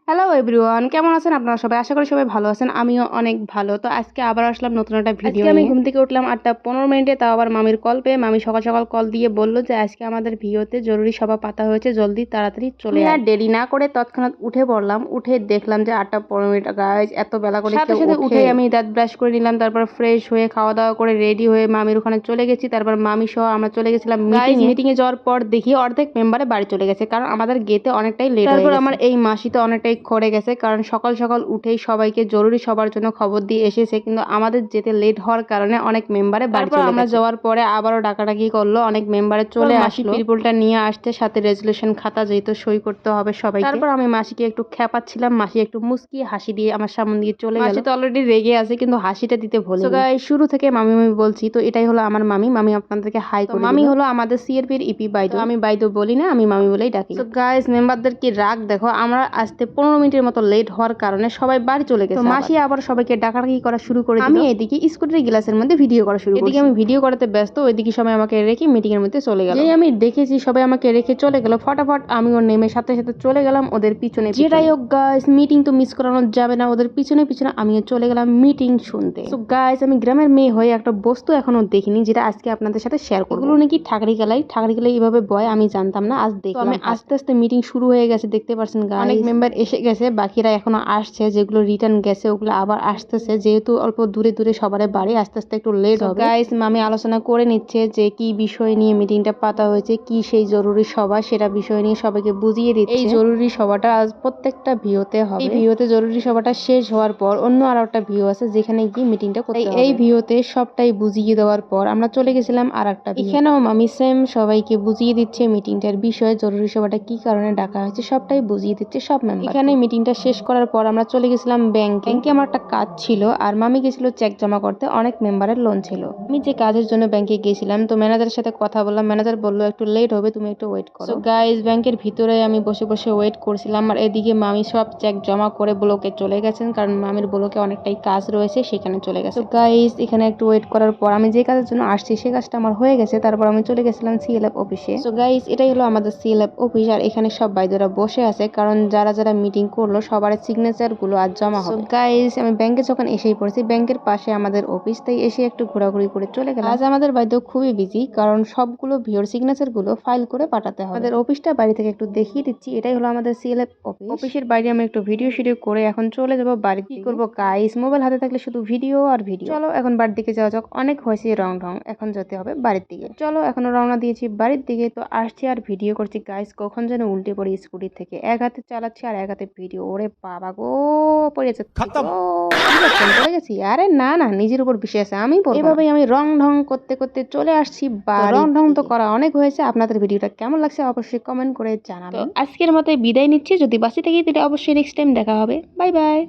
Hello everyone, কেমন আছেন আপনারা সবাই? আশা করি সবাই ভালো আছেন। আমিও অনেক ভালো। তো আজকে আবার আসলাম নতুন একটা ভিডিও নিয়ে। আমি ঘুম থেকে উঠলাম 8টা 15 মিনিটে, তাও আবার মামির কল পেয়ে। মামি সকাল সকাল কল দিয়ে বলল যে আজকে আমাদের ভিডিওতে জরুরি সভা পাতা হয়েছে, জলদি তাড়াতাড়ি চলে আয়। দেরি না করে তৎক্ষণাৎ উঠে পড়লাম। উঠে দেখলাম যে 8টা 15 মিনিট, গাইজ এত বেলা করে সাথে সাথে উঠে আমি দাঁত ব্রাশ করে নিলাম, তারপর ফ্রেশ হয়ে খাওয়া দাওয়া করে রেডি হয়ে মামির ওখানে চলে গেছি। তারপর মামি সহ আমরা চলে গেছিলাম মিটিংয়ে যাওয়ার পর দেখি অর্ধেক মেম্বারে বাড়ি চলে গেছে, কারণ আমাদের গেতে অনেকটাই লেট হয়ে গেছে। তারপর আমার এই মাসি তো অনেকটাই খড়ে গেছে, কারণ সকাল সকাল উঠেই সবাইকে জরুরি সবার জন্য খবর দিয়ে এসেছে, কিন্তু আমাদের যেতে লেট হওয়ার কারণে অনেক মেম্বারে বাড়ি চলে গেছে। আমরা যাওয়ার পরে আবারও ডাকাডাকি করলো, অনেক মেম্বারে চলে আসলো পিরপুলটা নিয়ে আসতে, সাথে রেজুলেশন খাতা যেহেতু সই করতে হবে সবাই। তারপর আমি মাসিকে একটু খেপাচ্ছিলাম, মাসি একটু মুস্কি হাসি দিয়ে আমার সামনে দিয়ে চলে গেল। মাসি তো অলরেডি রেগে আছে, কিন্তু হাসিটা দিতে ভুলে গেছে। গাইস শুরু থেকে মামি মামি বলছি, তো এটাই হলো আমার মামি। মামি আপনাদেরকে হাই করে। মামি হলো আমাদের সিআরপির ইপি বাইদো, আমি বাইদো বলি না, আমি মামি বলেই ডাকি। তো গাইস মেম্বারদের কি রাগ দেখো, আমরা আসতে 15 মিনিটের মতো লেট হওয়ার কারণে সবাই বাড়ি চলে গেছে। মাসি আবার সবাইকে ডাকাডাকি করা শুরু করে দিল। আমি এদিকে স্কুটারের গ্লাসের মধ্যে ভিডিও করা শুরু করি। এদিকে আমি ভিডিও করাতে ব্যস্ত, ওইদিকে সবাই আমাকে রেখে মিটিং এর মধ্যে চলে গেল। যেই আমি দেখেছি সবাই আমাকে রেখে চলে গেল, ফটাফট আমিও নেমে সাথে সাথে চলে গেলাম ওদের পিছনে। যেটাই হোক গাইস, মিটিং তো মিস করানো যাবে না, ওদের পিছনে পিছনে আমিও চলে গেলাম মিটিং শুনতে। তো গাইস আমি গ্রামের মেয়ে হয়ে একটা বস্তু এখনো দেখিনি, যেটা আজকে আপনাদের সাথে শেয়ার করব। এগুলো নাকি ঠাকরি গেলাই এইভাবে বয়, আমি জানতাম না, আজ দেখলাম। আমি আস্তে আস্তে মিটিং শুরু হয়ে গেছে, দেখতে পাচ্ছেন গাইস অনেক মেম্বার এসে গেছে, বাকিরা এখনো আসছে, যেগুলো রিটার্ন গেছে ওগুলো আবার আসতেছে, যেহেতু অল্প দূরে দূরে সবার বাড়ি, আস্তে আস্তে একটু লেট হবে। গাইস মামি আলোচনা করে নিচ্ছে যে কি বিষয় নিয়ে মিটিংটা পাতা হয়েছে, কি সেই জরুরি সভা, সেটা বিষয় নিয়ে সবাইকে বুঝিয়ে দিচ্ছে। এই জরুরি সভাটা আজ প্রত্যেকটা ভিউতে হবে। এই ভিউতে জরুরি সভাটা শেষ হওয়ার পর অন্য আর একটা ভিউ আছে, যেখানে গিয়ে মিটিংটা করতে হবে। এই ভিউতে সবটাই বুঝিয়ে দেওয়ার পর আমরা চলে গেছিলাম আর একটা। এখানেও মামি সেম সবাইকে বুঝিয়ে দিচ্ছে মিটিংটার বিষয়, জরুরি সভাটা কি কারণে ডাকা হয়েছে, সবটাই বুঝিয়ে দিচ্ছে সব মেম্বার। এখানে মিটিংটা শেষ করার পর আমরা চলে গেছিলাম ব্যাংকে আমার একটা কাজ ছিল, আর মামি গেছিল চেক জমা করতে, অনেক মেম্বারের লোন ছিল। আমি যে কাজের জন্য ব্যাংকে গেছিলাম, তো ম্যানেজারের সাথে কথা বললাম, ম্যানেজার বললো একটু লেট হবে, তুমি একটু ওয়েট করো। গাইস ব্যাংকের ভিতরে আমি বসে বসে ওয়েট করছিলাম, আর এদিকে মামি সব চেক জমা করে ব্লকে চলে গেছেন, কারণ মামির ব্লকে অনেকটাই কাজ রয়েছে, সেখানে চলে গেছে। গাইস এখানে একটু ওয়েট করার পর আমি যে কাজের জন্য আসছি সেই কাজটা আমার হয়ে গেছে, তারপর আমি চলে গেছিলাম সিএলএফ অফিসে। তো গাইস এটাই হলো আমাদের সিএলএফ অফিস, আর এখানে সব বাইদরা বসে আছে, কারণ যারা যারা মিটিং করলো সবার সিগনেচার গুলো আজ জমা হবে। গাইস আমি ব্যাংকে যখন এসেই পড়েছি, ব্যাংকের পাশে আমাদের অফিস, তাই এসে একটু ঘোরাঘুরি করে চলে গেলাম। আজ আমাদের বাইদো খুবই বিজি, কারণ সবগুলো ভিওর সিগনেচার গুলো ফাইল করে পাঠাতে হবে। আমাদের অফিসটা বাড়ি থেকে একটু দেখিয়ে দিচ্ছি, এটাই হলো আমাদের সিএলএফ অফিস। অফিসের বাইরে আমি একটু ভিডিও করে এখন চলে যাবো বাড়ি। কি করবো গাইস, মোবাইল হাতে থাকলে শুধু ভিডিও আর ভিডিও। চলো এখন বাড়ির দিকে যাওয়া যাক, অনেক হয়েছে রং, এখন যেতে হবে বাড়ির দিকে। চলো এখনো রওনা দিয়েছি বাড়ির দিকে। তো আসছি আর ভিডিও করছি গাইস, কখন যেন উল্টে পড়ি স্কুটি থেকে, এক হাতে চালাচ্ছি আর এক হাতে ভিডিও। ওরে বাবা গো, পড়ে যাচ্ছে, পড়ে গেছি। আরে না না, নিজের উপর বিশ্বাস আছে, আমি এভাবেই আমি রং ঢং করতে করতে চলে আসছি। রং ঢং তো করা অনেক হয়েছে, আপনাদের ভিডিওটা কেমন লাগছে অবশ্যই কমেন্ট করে জানাবেন। আজকের মতো বিদায় নিচ্ছি, যদি বাসি থাকি তাহলে অবশ্যই নেক্সট টাইম দেখা হবে। Bye bye.